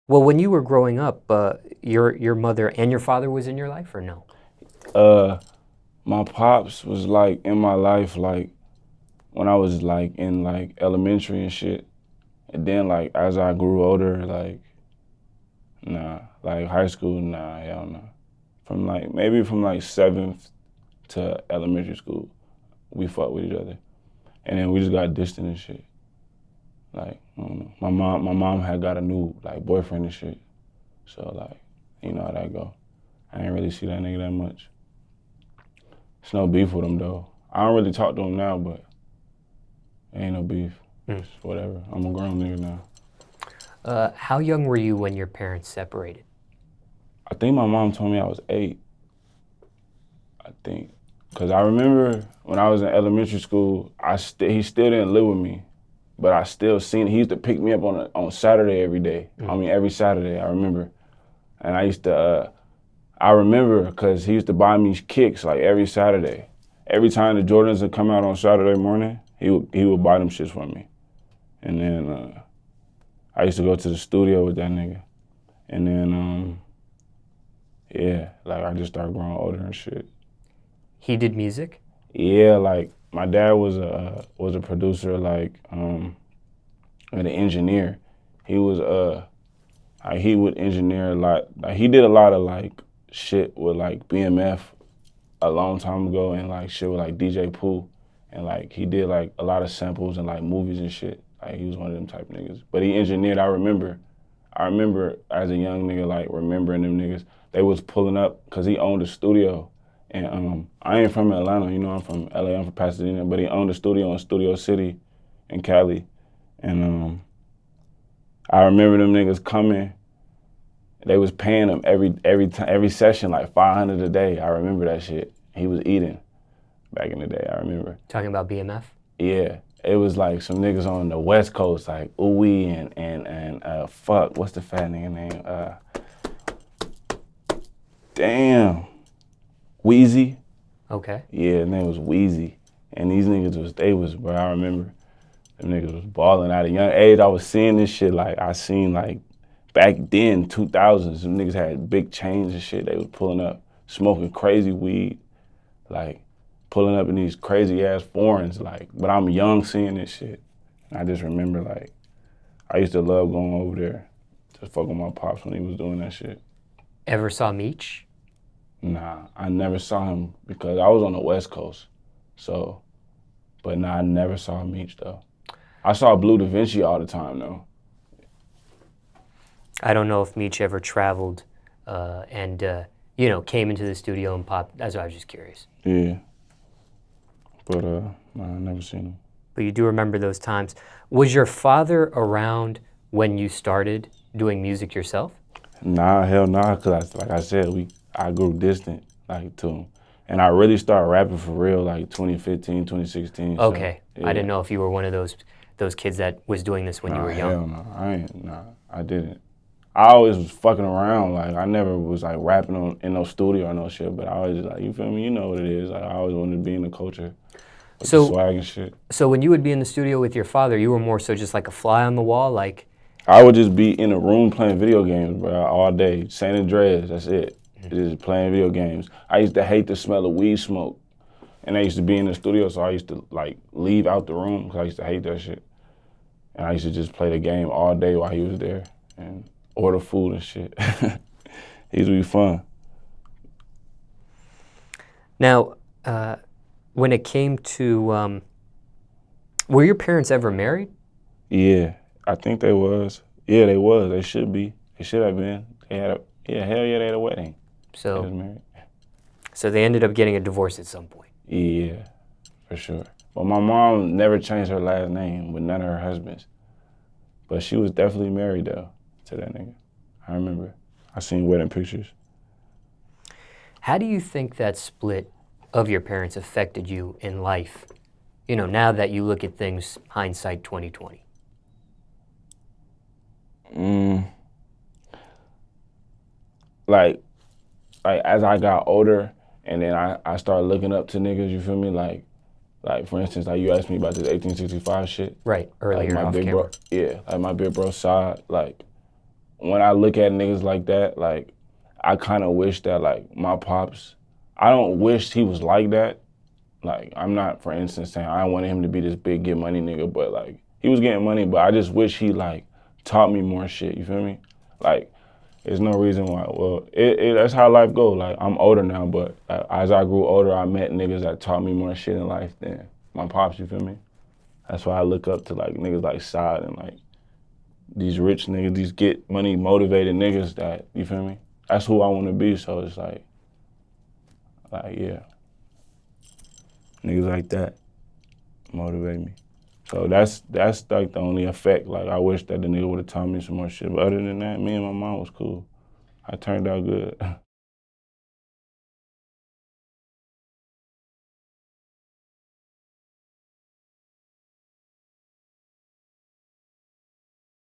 Well, when you were growing up, your mother and your father was in your life, or no? My pops was like in my life like when I was like in like elementary and shit. And then like as I grew older, like nah, like high school, nah, hell no. From like maybe from like seventh to elementary school, we fought with each other, and then we just got distant and shit. Like I don't know. My mom had got a new like boyfriend and shit. So like, you know how that go. I didn't really see that nigga that much. There's no beef with him though. I don't really talk to him now, but ain't no beef. It's whatever. I'm a grown nigga now. How young were you when your parents separated? I think my mom told me I was 8. I think. Cause I remember when I was in elementary school, he still didn't live with me, but I still seen, he used to pick me up on Saturday every day. I mean, every Saturday, I remember. And I used to, I remember cause he used to buy me kicks like every Saturday. Every time the Jordans would come out on Saturday morning, he would buy them shits for me. And then I used to go to the studio with that nigga. And then, yeah, like I just started growing older and shit. He did music? Yeah, like my dad was a producer, like and an engineer. He was like, he would engineer a lot. Like he did a lot of like shit with like BMF a long time ago, and like shit with like DJ Pooh, and like he did like a lot of samples and like movies and shit. Like he was one of them type niggas. But he engineered. I remember as a young nigga like remembering them niggas. They was pulling up because he owned a studio. And I ain't from Atlanta, you know, I'm from LA, I'm from Pasadena, but he owned a studio in Studio City in Cali. And I remember them niggas coming, they was paying him every session like 500 a day. I remember that shit. He was eating back in the day, I remember. Talking about BMF? Yeah, it was like some niggas on the West Coast, like Uwe and fuck, what's the fat nigga name? Damn. Wheezy. Okay. Yeah, his name was Wheezy. And these niggas bro, I remember them niggas was balling at a young age. I was seeing this shit like, I seen like back then, 2000s, them niggas had big chains and shit. They was pulling up, smoking crazy weed, like pulling up in these crazy ass foreigns, like, but I'm young seeing this shit. And I just remember like, I used to love going over there to fuck with my pops when he was doing that shit. Ever saw Meech? Nah, I never saw him because I was on the West Coast. So, but nah, I never saw Meech though. I saw Blue Da Vinci all the time though. I don't know if Meech ever traveled and you know, came into the studio and popped. That's why I was just curious. Yeah. But nah, I never seen him. But you do remember those times. Was your father around when you started doing music yourself? Nah, hell nah, cause like I said, I grew distant like to him. And I really started rapping for real like 2015, 2016. Okay. So, yeah. I didn't know if you were one of those kids that was doing this when you were young. Hell no, I didn't. I always was fucking around, like I never was like rapping in no studio or no shit, but I always like, you feel me, you know what it is. Like, I always wanted to be in the culture, with the swag and shit. So when you would be in the studio with your father, you were more so just like a fly on the wall, like? I would just be in a room playing video games, bro, all day. San Andreas, that's it. Just playing video games. I used to hate the smell of weed smoke. And I used to be in the studio, so I used to like leave out the room because I used to hate that shit. And I used to just play the game all day while he was there and order food and shit. It used to be fun. Now, when it came to, were your parents ever married? Yeah, I think they was. Yeah, they was. They should be. They should have been. They had hell yeah, they had a wedding. They was married. So they ended up getting a divorce at some point. Yeah, for sure. But my mom never changed her last name with none of her husbands. But she was definitely married though to that nigga. I remember. I seen wedding pictures. How do you think that split of your parents affected you in life? You know, now that you look at things, hindsight 2020. Like as I got older and then I started looking up to niggas, you feel me? Like for instance, like you asked me about this 1865 shit. Right, earlier like my off big camera. bro, yeah, like my big bro side, like when I look at niggas like that, like, I kind of wish that, like, my pops, I don't wish he was like that. Like, I'm not, for instance, saying I wanted him to be this big get money nigga, but, like, he was getting money, but I just wish he, like, taught me more shit, you feel me? Like, there's no reason why, well, that's how life go. Like, I'm older now, but as I grew older, I met niggas that taught me more shit in life than my pops, you feel me? That's why I look up to, like, niggas like Saad and, like, these rich niggas, these get money motivated niggas that, you feel me? That's who I want to be, so it's like, yeah. Niggas like that motivate me. So that's like the only effect. Like, I wish that the nigga would have taught me some more shit. But other than that, me and my mom was cool. I turned out good.